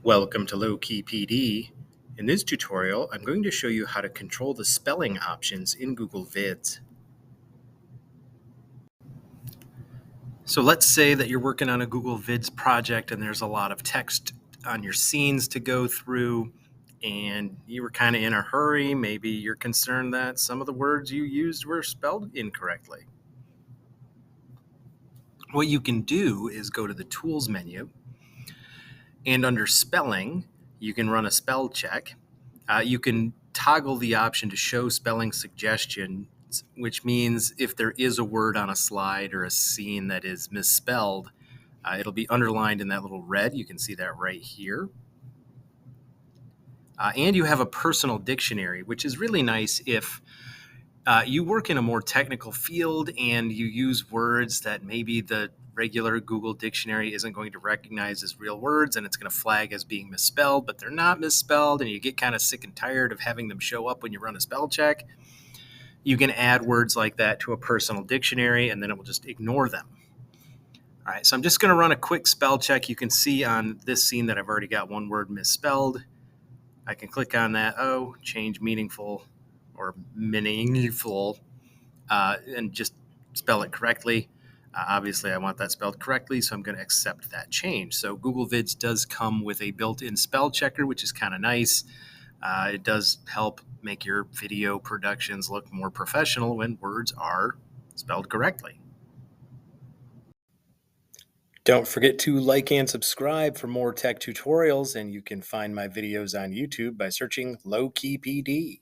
Welcome to Low Key PD. In this tutorial, I'm going to show you how to control the spelling options in Google Vids. So let's say that you're working on a Google Vids project and there's a lot of text on your scenes to go through, and you were kind of in a hurry. Maybe you're concerned that some of the words you used were spelled incorrectly. What you can do is go to the Tools menu, and under Spelling, you can run a spell check. You can toggle the option to show spelling suggestions, which means if there is a word on a slide or a scene that is misspelled, it'll be underlined in that little red. You can see that right here. And you have a personal dictionary, which is really nice if you work in a more technical field and you use words that maybe the regular Google dictionary isn't going to recognize as real words, and it's going to flag as being misspelled, but they're not misspelled, and you get kind of sick and tired of having them show up when you run a spell check. You can add words like that to a personal dictionary, and then it will just ignore them. All right, so I'm just going to run a quick spell check. You can see on this scene that I've already got one word misspelled. I can click on that, change meaningful or meaningful, and just spell it correctly. Obviously, I want that spelled correctly, so I'm going to accept that change. So Google Vids does come with a built-in spell checker, which is kind of nice. It does help make your video productions look more professional when words are spelled correctly. Don't forget to like and subscribe for more tech tutorials, and you can find my videos on YouTube by searching Low Key PD.